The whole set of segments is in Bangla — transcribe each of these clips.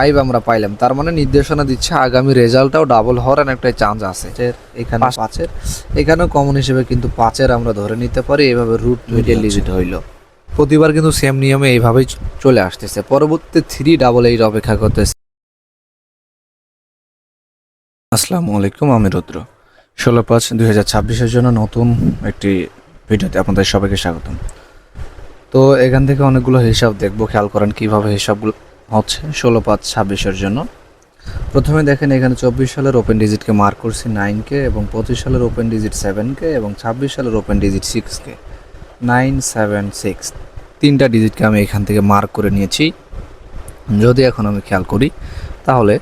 5 আমরা পাইলাম, তার মানে নির্দেশনা দিচ্ছে আগামী রেজাল্টটাও ডাবল হওয়ার একটা চান্স আছে। এখানে 5-এর, এখানেও কমন হিসেবে কিন্তু 5-এর আমরা ধরে নিতে পারি। এইভাবে রুট মিডল ডিজিট হইল। প্রতিবার কিন্তু সেম নিয়মে এইভাবেই চলে আসতেছে। পরবর্তীতে 388 অপেক্ষা করতেছে। আসসালামু আলাইকুম, আমি রুদ্র। 16/5/2026-এর জন্য নতুন একটি ভিডিওতে আপনাদের সবাইকে স্বাগতম। তো এখান থেকে অনেকগুলো হিসাব দেখবো, খেয়াল করেন কীভাবে হিসাবগুলো হচ্ছে 16/5/26-এর জন্য। প্রথমে দেখেন এখানে 24 সালের ওপেন ডিজিটকে মার্ক করছি 9কে, এবং 25 সালের ওপেন ডিজিট 7কে, এবং 26 সালের ওপেন ডিজিট 6কে। 9, 7, 6 তিনটা ডিজিটকে আমি এখান থেকে মার্ক করে নিয়েছি। যদি এখন আমি খেয়াল করি তাহলে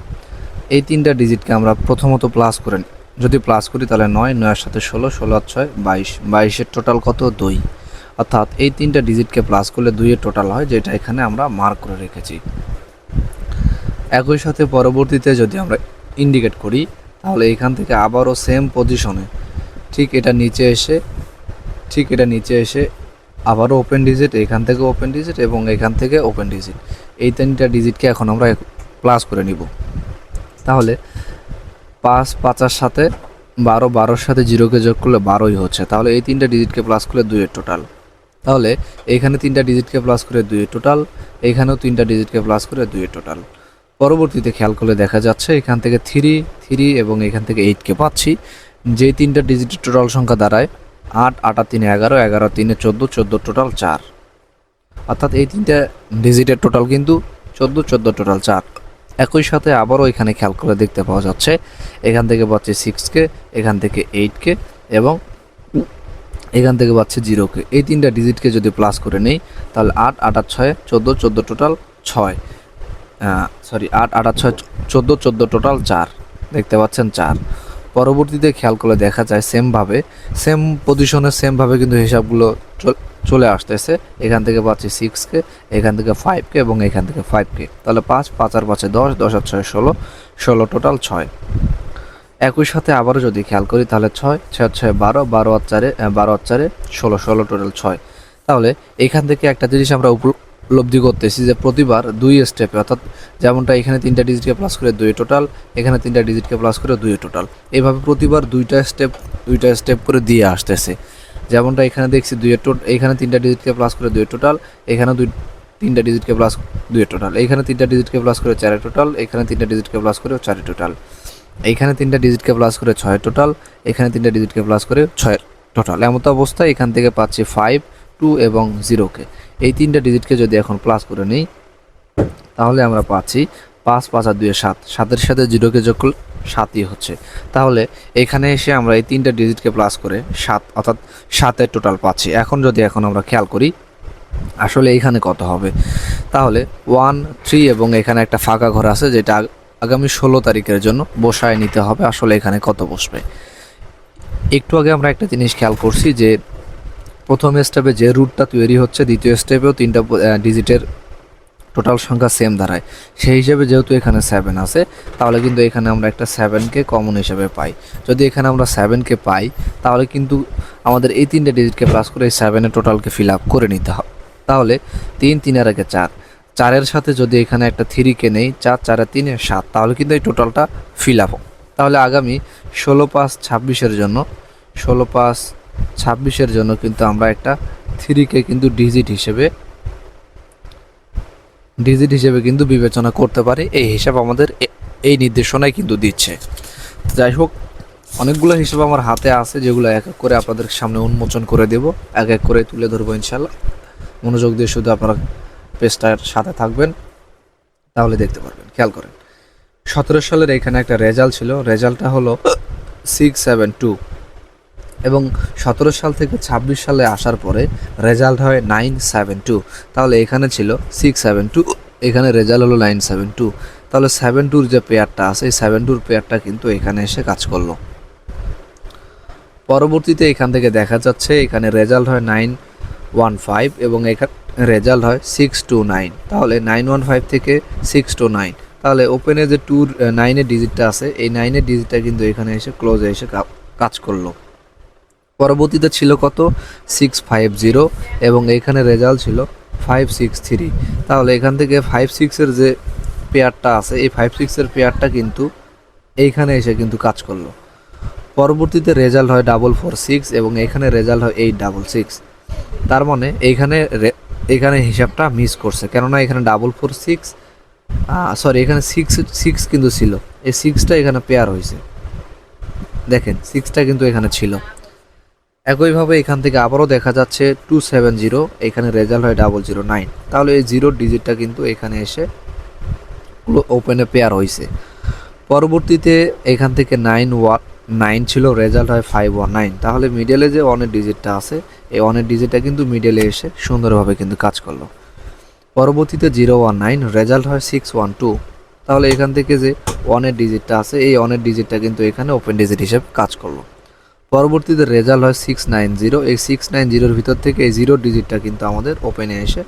এই তিনটা ডিজিটকে আমরা প্রথমত প্লাস করে, যদি প্লাস করি তাহলে 9, 9-এর সাথে 16, 16 আর 6 22, 22-এর টোটাল কত 2। অর্থাৎ এই তিনটা ডিজিটকে প্লাস করলে 2-এর টোটাল হয়, যেটা এখানে আমরা মার্ক করে রেখেছি। একই সাথে পরবর্তীতে যদি আমরা ইন্ডিকেট করি তাহলে এখান থেকে আবারও সেম পজিশনে ঠিক এটা নিচে এসে আবারও ওপেন ডিজিট, এখান থেকে ওপেন ডিজিট এবং এখান থেকে ওপেন ডিজিট, এই তিনটা ডিজিটকে এখন আমরা প্লাস করে নিব। তাহলে 5 5-এর সাথে 12, 12-এর সাথে 0কে যোগ করলে 12ই হচ্ছে। তাহলে এই তিনটা ডিজিটকে প্লাস করলে 2-এর টোটাল। তাহলে এইখানে তিনটা ডিজিটকে প্লাস করে 2-এর টোটাল, এইখানেও তিনটা ডিজিটকে প্লাস করে 2-এর টোটাল। পরবর্তীতে খেয়াল করলে দেখা যাচ্ছে এখান থেকে 3 এবং এখান থেকে 8কে পাচ্ছি, যে তিনটা ডিজিটের টোটাল সংখ্যা দাঁড়ায় 8, 8 আর 3 11, 11 আর 3 14, 14 টোটাল 4। অর্থাৎ এই তিনটা ডিজিটের টোটাল কিন্তু 14, 14 টোটাল 4। একই সাথে আবারও এখানে খেয়াল করে দেখতে পাওয়া যাচ্ছে এখান থেকে পাচ্ছি 6কে, এখান থেকে 8কে এবং এখান থেকে পাচ্ছে 0কে। এই তিনটা ডিজিটকে যদি প্লাস করে নেই তাহলে 8, 8 আর 6 14, 14 টোটাল 6, 8, 8 আর 6 14, 14 টোটাল 4। দেখতে পাচ্ছেন 4। পরবর্তীতে খেয়াল করলে দেখা যায় সেম পজিশনে সেমভাবে কিন্তু হিসাবগুলো চলে আসতেছে। এখান থেকে পাচ্ছি 6কে, এখান থেকে 5কে এবং এখান থেকে 5কে। তাহলে 5, 5 আর 5-এ 10, 10 আর 6 16, 16 টোটাল 6। একই সাথে আবারও যদি খেয়াল করি তাহলে 6, 6 আর 6 12, 12 আর 4-এ 16, 16 টোটাল 6। তাহলে এখান থেকে একটা জিনিস আমরা উপলব্ধি করতেছি যে প্রতিবার 2 স্টেপে, অর্থাৎ যেমনটা এখানে তিনটা ডিজিটকে প্লাস করে 2 টোটাল, এখানে তিনটা ডিজিটকে প্লাস করে 2 টোটাল, এইভাবে প্রতিবার দুইটা স্টেপ করে দিয়ে আসতেছে। যেমনটা এখানে দেখছি এখানে তিনটা ডিজিটকে প্লাস করে 2 টোটাল, এখানে তিনটা ডিজিটকে প্লাস 2 টোটাল, এখানে তিনটা ডিজিটকে প্লাস করে 4 টোটাল, এখানে তিনটা ডিজিটকে প্লাস করে 4 টোটাল, এইখানে তিনটা ডিজিটকে প্লাস করে 6 টোটাল, এখানে তিনটা ডিজিটকে প্লাস করে 6 টোটাল। এমত অবস্থায় এখান থেকে পাচ্ছি 5, 2 এবং 0কে। এই তিনটা ডিজিটকে যদি এখন প্লাস করে নিই তাহলে আমরা পাচ্ছি 5, 5 আর 2 7, 7-এর সাথে 0কে যোগ করলে 7ই হচ্ছে। তাহলে এখানে এসে আমরা এই তিনটা ডিজিটকে প্লাস করে 7, অর্থাৎ 7-এর টোটাল পাচ্ছি। এখন আমরা খেয়াল করি আসলে এইখানে কত হবে, তাহলে 1, 3 এবং এখানে একটা ফাঁকা ঘর আছে যেটা আগামী 16 তারিখের জন্য বসায় নিতে হবে। আসলে এখানে কত বসবে, একটু আগে আমরা একটা জিনিস খেয়াল করছি যে প্রথম স্টেপে যে রুটটা তৈরি হচ্ছে দ্বিতীয় স্টেপেও তিনটা ডিজিটের টোটাল সংখ্যা সেম দাঁড়ায়। সেই হিসেবে যেহেতু এখানে 7 আছে তাহলে কিন্তু এখানে আমরা একটা 7কে কমন হিসেবে পাই। যদি এখানে আমরা 7কে পাই তাহলে কিন্তু আমাদের এই তিনটে ডিজিটকে প্লাস করে এই 7-এর টোটালকে ফিল আপ করে নিতে হবে। তাহলে 3, 3 আর 1 4, 4-এর সাথে যদি এখানে একটা 3কে নেই, 4, 4 আর 3 7, তাহলে কিন্তু এই টোটালটা ফিল আপ। তাহলে আগামী 16/5/26-এর জন্য 16/5/26-এর জন্য কিন্তু আমরা একটা 3কে কিন্তু ডিজিট হিসেবে কিন্তু বিবেচনা করতে পারি। এই হিসাব আমাদের এই নির্দেশনায় কিন্তু দিচ্ছে। যাই হোক, অনেকগুলো হিসাব আমার হাতে আছে যেগুলো এক এক করে আপনাদের সামনে উন্মোচন করে দেব, এক এক করে তুলে ধরবো ইনশাল্লাহ। মনোযোগ দিয়ে শুধু আপনারা পেজটার সাথে থাকবেন, তাহলে দেখতে পারবেন। খেয়াল করেন 17 সালের এখানে একটা রেজাল্ট ছিল, রেজাল্টটা হলো 672 এবং 17 সাল থেকে 26 সালে আসার পরে রেজাল্ট হয় 972। তাহলে এখানে ছিল 672, এখানে রেজাল্ট হলো 972। তাহলে 72-র যে পেয়ারটা আছে এই 72-র পেয়ারটা কিন্তু এখানে এসে কাজ করলো। পরবর্তীতে এখান থেকে দেখা যাচ্ছে এখানে রেজাল্ট হয় 915 এবং এখানে রেজাল্ট হয় 629। তাহলে 915 থেকে 629, তাহলে ওপেনে যে 9-এর ডিজিটটা আছে এই 9-এর ডিজিটটা কিন্তু এখানে এসে ক্লোজে এসে কাজ করলো। পরবর্তীতে ছিল কত 650 এবং এখানে রেজাল্ট ছিল 563। তাহলে এখান থেকে 5, 6-এর যে পেয়ারটা আছে, এই 5-6-এর পেয়ারটা কিন্তু এইখানে এসে কিন্তু কাজ করলো। পরবর্তীতে রেজাল্ট হয় 4-4-6 এবং এখানে রেজাল্ট হয় 8-6-6। তার মানে এখানে হিসাবটা মিস করছে, কেননা এখানে 4-4-6 সরি এখানে 6-6 কিন্তু ছিল, এই 6টা এখানে পেয়ার হয়েছে, দেখেন 6টা কিন্তু এখানে ছিল। একইভাবে এখান থেকে আবারও দেখা যাচ্ছে 2-7-0, এখানে রেজাল্ট হয় 0-0-9, তাহলে এই জিরোর ডিজিটটা কিন্তু এখানে এসে ওপেনে পেয়ার হয়েছে। পরবর্তীতে এখান থেকে 9-9 ছিল, রেজাল্ট হয় 5-1-9, তাহলে মিডলে যে অনের ডিজিটটা আছে এই অনের ডিজিটটা কিন্তু মিডলে এসে সুন্দরভাবে কিন্তু কাজ করলো। পরবর্তীতে 0-1-9, রেজাল্ট হয় 6-1-2, তাহলে এখান থেকে যে অনের ডিজিটটা আছে এই অনের ডিজিটটা কিন্তু এখানে ওপেন ডিজিট হিসেবে কাজ করলো। পরবর্তীতে রেজাল্ট হয় 6-9-0, এই 6-9-0-র ভিতর থেকে এই জিরো ডিজিটটা কিন্তু আমাদের ওপেনে এসে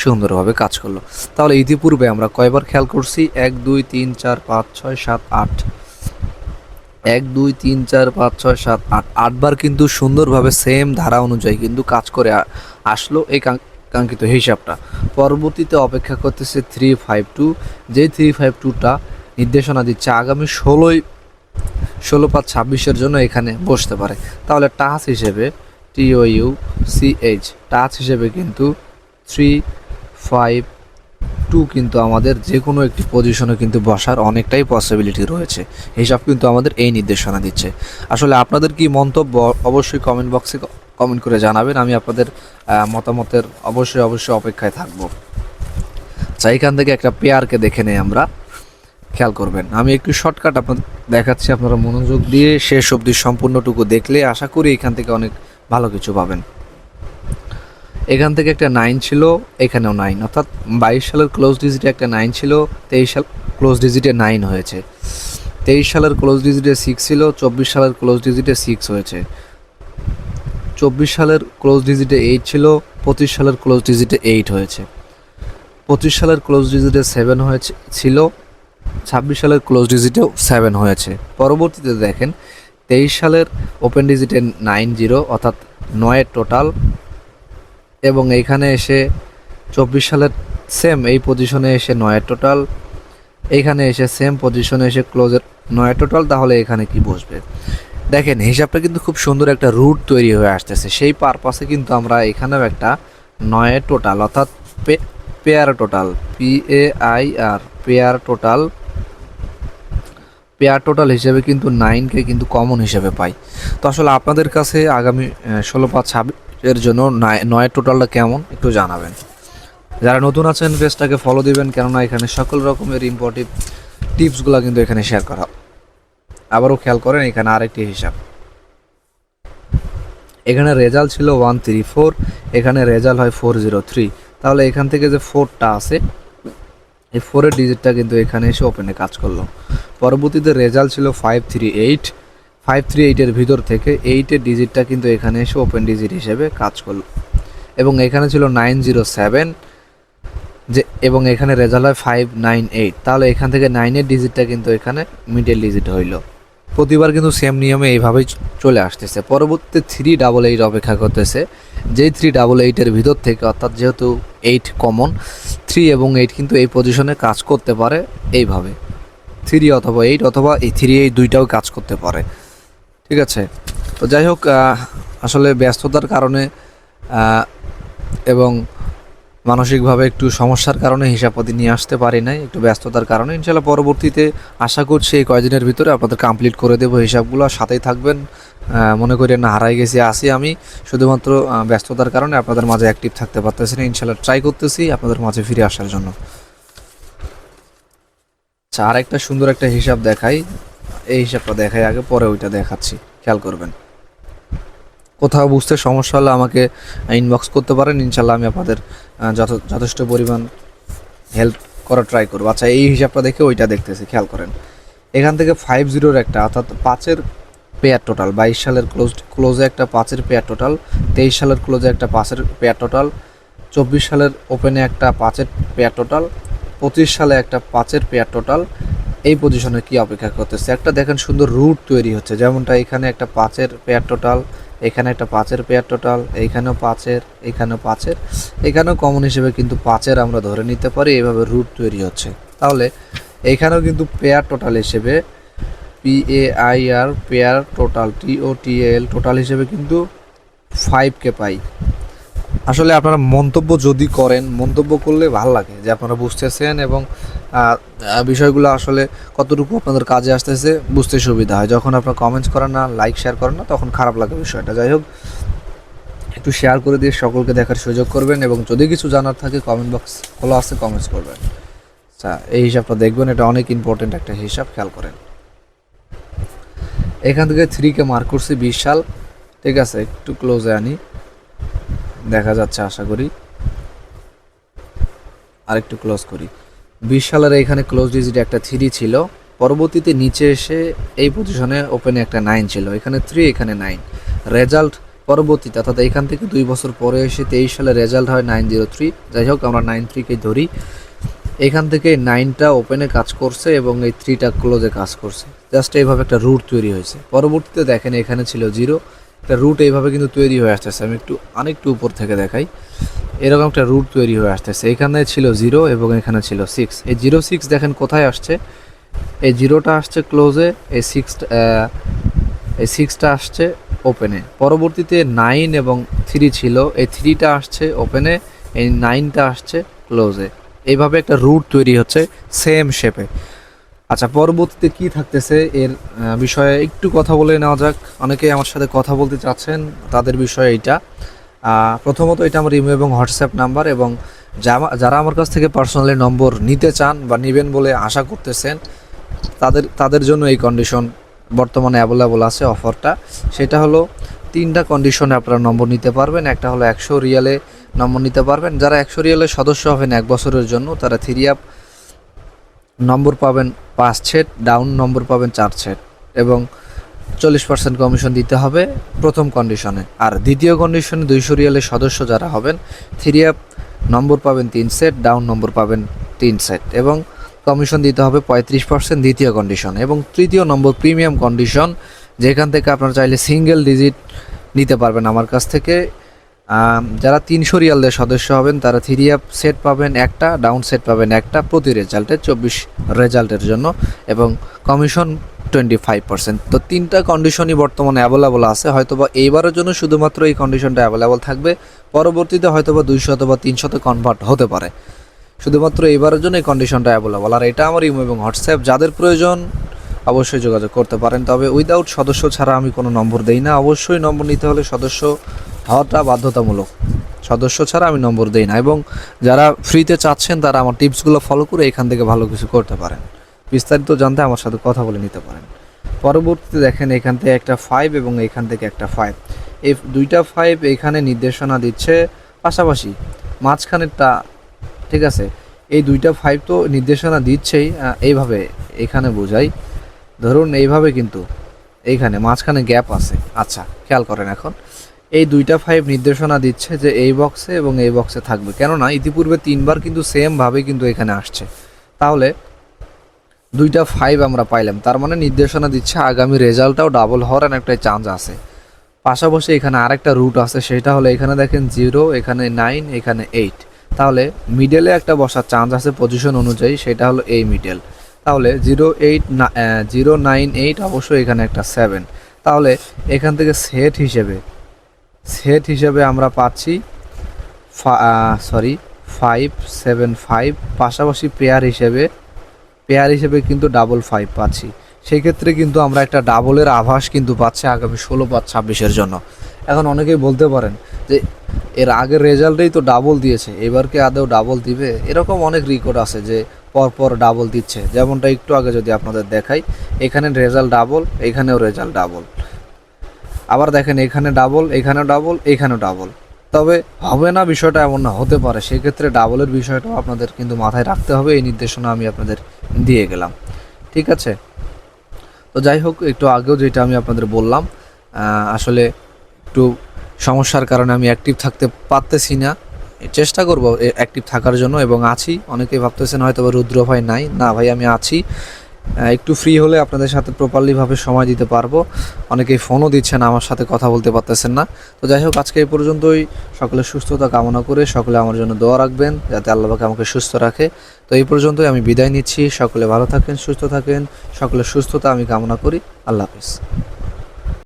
সুন্দরভাবে কাজ করলো। তাহলে ইতিপূর্বে আমরা কয়বার খেয়াল করছি? 1 2 3 4 5 6 7 8, 1 2 3 4 5 6 7 8, 8বার কিন্তু সুন্দরভাবে সেম ধারা অনুযায়ী কিন্তু কাজ করে আসলো এই কাঙ্ক্ষিত হিসাবটা। পরবর্তীতে অপেক্ষা করতেছে 3-5-2, যে 3-5-2টা নির্দেশনা দিচ্ছে আগামী 16/5/26-এর জন্য এখানে বসতে পারে। তাহলে টাচ হিসেবে TOUCH টাচ হিসেবে কিন্তু 3-5-2 কিন্তু আমাদের যে কোনো একটি পজিশনে কিন্তু বসার অনেকটাই পসিবিলিটি রয়েছে, হিসাব কিন্তু আমাদের এই নির্দেশনা দিচ্ছে। আসলে আপনাদের কি মন্তব্য অবশ্যই কমেন্ট বক্সে কমেন্ট করে জানাবেন, আমি আপনাদের মতামতের অবশ্যই অপেক্ষায় থাকবো। এখান থেকে একটা পেয়ারকে দেখে নেই আমরা, খেয়াল করবেন। আমি একটু শর্টকাট আপনাদের দেখাচ্ছি, আপনারা মনোযোগ দিয়ে শেষ অবধি সম্পূর্ণটুকু দেখলে আশা করি এখান থেকে অনেক ভালো কিছু পাবেন। এখান থেকে একটা 9 ছিল, এখানেও 9, অর্থাৎ 22 সালের ক্লোজ ডিজিটে একটা 9 ছিল, 23 সাল ক্লোজ ডিজিটে 9 হয়েছে। 23 সালের ক্লোজ ডিজিটে 6 ছিল, 24 সালের ক্লোজ ডিজিটে 6 হয়েছে। 24 সালের ক্লোজ ডিজিটে 8 ছিল, 25 সালের ক্লোজ ডিজিটে 8 হয়েছে। 25 সালের ক্লোজ ডিজিটে 7 হয়েছে ছিল, 26 সালের ক্লোজ ডিজিটেও 7 হয়েছে। পরবর্তীতে দেখেন 23 সালের ওপেন ডিজিটে 9-0, অর্থাৎ 9 টোটাল, এবং এইখানে এসে 24 সালের সেম এই পজিশনে এসে 9 টোটাল, এইখানে এসে সেম পজিশনে এসে ক্লোজের 9 টোটাল, তাহলে এখানে কি বসবে? দেখেন হিসাবটা কিন্তু খুব সুন্দর একটা রুট তৈরি হয়ে আসতেছে, সেই পারপাসে কিন্তু আমরা এখানেও একটা 9 টোটাল অর্থাৎ pair total PAIR pair total হিসেবে কিন্তু 9কে কিন্তু কমন হিসেবে পাই। তো আসলে আপনাদের কাছে আগামী 16/5/26-এর জন্য 9 টোটালটা কেমন একটু জানাবেন। যারা নতুন আছেন পেজটাকে ফলো দিবেন, কেননা এখানে সকল রকমের ইম্পর্টেন্ট টিপসগুলো কিন্তু এখানে শেয়ার করা। আবারও খেয়াল করেন এখানে আরেকটি হিসাব, এখানে রেজাল্ট ছিল 134, এখানে রেজাল্ট হয় 403, তাহলে এখান থেকে যে 4টা আছে এই 4-এর ডিজিটটা কিন্তু এখানে এসে ওপেনে কাজ করলো। পরবর্তীতে রেজাল্ট ছিল 538, এর ভিতর থেকে 8-এর ডিজিটটা কিন্তু এখানে এসে ওপেন ডিজিট হিসেবে কাজ করলো, এবং এখানে ছিল 907 যে, এবং এখানে রেজাল্ট হয় 598, তাহলে এখান থেকে 9-এর ডিজিটটা কিন্তু এখানে মিডল ডিজিট হইল। প্রতিবার কিন্তু সেম নিয়মে এইভাবেই চলে আসতেছে। পরবর্তীতে 388 অপেক্ষা করতেছে, যেই 388-এর ভিতর থেকে, অর্থাৎ যেহেতু 8 কমন, 3 এবং 8 কিন্তু এই পজিশনে কাজ করতে পারে এইভাবে, 3 অথবা 8 অথবা এই 3 এই দুইটাও কাজ করতে পারে, ঠিক আছে। তো যাই হোক, আসলে ব্যস্ততার কারণে এবং মানসিকভাবে একটু সমস্যার কারণে হিসাবপাতি নিয়ে আসতে পারি নাই, একটু ব্যস্ততার কারণে। ইনশাল্লাহ পরবর্তীতে আশা করছি এই কয়েকদিনের ভিতরে আপনাদের কমপ্লিট করে দেবো হিসাবগুলো, সাথেই থাকবেন। মনে করি না হারাই গেছি, আসি আমি শুধুমাত্র ব্যস্ততার কারণে আপনাদের মাঝে অ্যাক্টিভ থাকতে পারতেছি না। ইনশাল্লাহ ট্রাই করতেছি আপনাদের মাঝে ফিরে আসার জন্য। আচ্ছা, আর একটা সুন্দর একটা হিসাব দেখাই, এই হিসাবটা দেখাই আগে, পরে ওইটা দেখাচ্ছি, খেয়াল করবেন। কোথাও বুঝতে সমস্যা হলে আমাকে ইনবক্স করতে পারেন, ইনশাল্লাহ আমি আপনাদের যথেষ্ট পরিমাণ হেল্প করা ট্রাই করবো। আচ্ছা, এই হিসাবটা দেখে ওইটা দেখতেছি, খেয়াল করেন। এখান থেকে 50-এর একটা, অর্থাৎ 5-এর পেয়ার টোটাল, 22 সালের ক্লোজে একটা 5-এর পেয়ার টোটাল, 23 সালের ক্লোজে একটা 5-এর পেয়ার টোটাল, 24 সালের ওপেনে একটা 5-এর পেয়ার টোটাল, 25 সালে একটা 5-এর পেয়ার টোটাল। এই পজিশনে কি অপেক্ষা করতেছে? একটা দেখেন সুন্দর রুট তৈরি হচ্ছে, যেমনটা এখানে একটা 5-এর পেয়ার টোটাল, এখানে একটা 5-এর পেয়ার টোটাল, এইখানেও 5-এর, এখানেও 5-এর, এখানেও কমন হিসেবে কিন্তু 5-এর আমরা ধরে নিতে পারি, এভাবে রুট তৈরি হচ্ছে। তাহলে এইখানেও কিন্তু পেয়ার টোটাল হিসেবে PAIR pair total TOTAL total হিসেবে কিন্তু 5K পাই। আসলে আপনারা মন্তব্য যদি করেন, মন্তব্য করলে ভালো লাগে যে আপনারা বুঝতেছেন এবং বিষয়গুলো আসলে কতটুকু আপনাদের কাজে আসতেছে বুঝতে সুবিধা হয়। যখন আপনারা কমেন্টস করেন না, লাইক শেয়ার করেন না, তখন খারাপ লাগে বিষয়টা। যাই হোক, একটু শেয়ার করে দিয়ে সকলকে দেখার সুযোগ করবেন এবং যদি কিছু জানার থাকে কমেন্ট বক্স খোলা আছে, কমেন্টস করবেন। আচ্ছা, এই হিসাবটা দেখবেন, এটা অনেক ইম্পর্টেন্ট একটা হিসাব, খেয়াল করেন। এখান থেকে 3কে মার্ক করছি 20 সাল, ঠিক আছে। একটু ক্লোজে আনি, দেখা যাচ্ছে আশা করি, আর একটু ক্লোজ করি। 20 সালের এখানে ক্লোজ ডিজিট একটা 3 ছিল, পরবর্তীতে নিচে এসে এই পজিশনে ওপেনে একটা 9 ছিল, এখানে 3 এখানে 9। রেজাল্ট পরবর্তীতে অর্থাৎ এখান থেকে 2 বছর পরে এসে 23 সালে রেজাল্ট হয় 903। যাই হোক, আমরা 93কে ধরি। এখান থেকে 9টা ওপেনে কাজ করছে এবং এই 3টা ক্লোজে কাজ করছে, জাস্ট এইভাবে একটা রুট তৈরি হয়েছে। পরবর্তীতে দেখেন এখানে ছিল 0, একটা রুট এইভাবে কিন্তু তৈরি হয়ে আসতেছে। আমি অনেকটু উপর থেকে দেখাই, এরকম একটা রুট তৈরি হয়ে আসতেছে। এখানে ছিল 0 এবং এখানে ছিল 6। এই 06 দেখেন কোথায় আসছে, এই 0টা আসছে ক্লোজে, এই 6টা আসছে ওপেনে। পরবর্তীতে 9 এবং 3 ছিল, এই 3টা আসছে ওপেনে, এই 9টা আসছে ক্লোজে। এইভাবে একটা রুট তৈরি হচ্ছে সেম শেপে। আচ্ছা, পরবর্তীতে কি থাকতেছে এর বিষয়ে একটু কথা বলে নেওয়া যাক। অনেকেই আমার সাথে কথা বলতে চাচ্ছেন, তাদের বিষয়ে এইটা। প্রথমত এটা আমার ইমো এবং হোয়াটসঅ্যাপ নাম্বার, এবং যারা আমার কাছ থেকে পার্সোনালি নম্বর নিতে চান বা নেবেন বলে আশা করতেছেন, তাদের জন্য এই কন্ডিশন বর্তমানে অ্যাভেলেবল আছে অফারটা। সেটা হলো 3টা কন্ডিশনে আপনারা নম্বর নিতে পারবেন। একটা হলো 100 রিয়ালে নম্বর নিতে পারবেন। যারা 100 রিয়ালের সদস্য হবেন 1 বছরের জন্য, তারা 3 আপ নম্বর পাবেন 5 সেট, ডাউন নম্বর পাবেন 4 সেট, এবং 40% কমিশন দিতে হবে প্রথম কন্ডিশনে। আর দ্বিতীয় কন্ডিশনে 200 রিয়ালের সদস্য যারা হবেন, 3 আপ নম্বর পাবেন 3 সেট, ডাউন নম্বর পাবেন 3 সেট, এবং কমিশন দিতে হবে 35% দ্বিতীয় কন্ডিশন। এবং তৃতীয় নম্বর প্রিমিয়াম কন্ডিশন, যেখান থেকে আপনারা চাইলে সিঙ্গেল ডিজিট নিতে পারবেন আমার কাছ থেকে। যারা 300 রিয়ালদের সদস্য হবেন, তারা 3 আপ সেট পাবেন একটা, ডাউন সেট পাবেন একটা প্রতি রেজাল্টে, 24 রেজাল্টের জন্য, এবং কমিশন 25%। তো 3টা কন্ডিশনই বর্তমানে অ্যাভেলেবল আছে। হয়তোবা এইবারের জন্য শুধুমাত্র এই কন্ডিশনটা অ্যাভেলেবল থাকবে, পরবর্তীতে হয়তোবা 200 অথবা 300-তে কনভার্ট হতে পারে। শুধুমাত্র এইবারের জন্য এই কন্ডিশনটা অ্যাভেলেবল। আর এটা আমার ইমো এবং হোয়াটসঅ্যাপ, যাদের প্রয়োজন অবশ্যই যোগাযোগ করতে পারেন। তবে উইদাউট সদস্য ছাড়া আমি কোনো নম্বর দেই না। অবশ্যই নম্বর নিতে হলে সদস্য হওয়াটা বাধ্যতামূলক, সদস্য ছাড়া আমি নম্বর দেই না। এবং যারা ফ্রিতে চাচ্ছেন, তারা আমার টিপসগুলো ফলো করে এখান থেকে ভালো কিছু করতে পারেন। বিস্তারিত জানতে আমার সাথে কথা বলে নিতে পারেন। পরবর্তীতে দেখেন এখান থেকে একটা 5 এবং এখান থেকে একটা 5, এই 2টা 5 এখানে নির্দেশনা দিচ্ছে পাশাপাশি, মাঝখানেরটা, ঠিক আছে। এই 2টা 5 তো নির্দেশনা দিচ্ছেই, এইভাবে এখানে বোঝাই, ধরুন এইভাবে, কিন্তু এইখানে মাঝখানে গ্যাপ আছে। আচ্ছা, খেয়াল করেন, এখন এই 2টা 5 নির্দেশনা দিচ্ছে যে এই বক্সে এবং এই বক্সে থাকবে, কেননা ইতিপূর্বে 3বার কিন্তু সেমভাবে কিন্তু এখানে আসছে। তাহলে 2টা 5 আমরা পাইলাম, তার মানে নির্দেশনা দিচ্ছে আগামী রেজাল্টটাও ডাবল হওয়ার একটা চান্স আছে। পাশাপাশি এখানে আরেকটা রুট আছে, সেটা হলো এখানে দেখেন 0, এখানে 9, এখানে 8। তাহলে মিডলে একটা বসার চান্স আছে পজিশন অনুযায়ী, সেটা হলো এই মিডল। তাহলে 098 অবশ্যই এখানে একটা 7। তাহলে এখান থেকে সেট হিসেবে আমরা পাচ্ছি 575, পাশাপাশি পেয়ার হিসেবে কিন্তু 555 পাচ্ছি। সেই ক্ষেত্রে কিন্তু আমরা একটা ডাবলের আভাস কিন্তু পাচ্ছি আগামী 16/5/26-এর জন্য। এখন অনেকেই বলতে পারেন যে এর আগের রেজাল্টেই তো ডাবল দিয়েছে, এবার কি আদৌ ডাবল দিবে? এরকম অনেক রেকর্ড আছে যে পরপর ডাবল দিচ্ছে, যেমনটা একটু আগে যদি আপনাদের দেখাই, এখানে রেজাল্ট ডাবল, এখানেও রেজাল্ট ডাবল, আবার দেখেন এখানে ডাবল, এখানেও ডাবল, এখানেও ডাবল। তবে হবে না বিষয়টা এমন না, হতে পারে। সেক্ষেত্রে ডাবলের বিষয়টাও আপনাদের কিন্তু মাথায় রাখতে হবে। এই নির্দেশনা আমি আপনাদের দিয়ে গেলাম, ঠিক আছে। তো যাই হোক, একটু আগেও যেটা আমি আপনাদের বললাম, আসলে একটু সমস্যার কারণে আমি অ্যাক্টিভ থাকতে পারতেছি না, চেষ্টা করব অ্যাক্টিভ থাকার জন্য, এবং আছি। অনেকেই ভাবতেছেন হয়তো রুদ্র ভাই নাই, না ভাই আমি আছি, একটু ফ্রি হলে আপনাদের সাথে প্রপারলিভাবে সময় দিতে পারবো। অনেকেই ফোনও দিচ্ছেন, আমার সাথে কথা বলতে পারতেছেন না। তো যাই হোক, আজকে এই পর্যন্তই। সকলের সুস্থতা কামনা করে সকলে আমার জন্য দোয়া রাখবেন যাতে আল্লাহ পাক আমাকে সুস্থ রাখে। তো এই পর্যন্তই, আমি বিদায় নিচ্ছি। সকলে ভালো থাকেন, সুস্থ থাকেন। সকলের সুস্থতা আমি কামনা করি। আল্লাহ হাফিজ।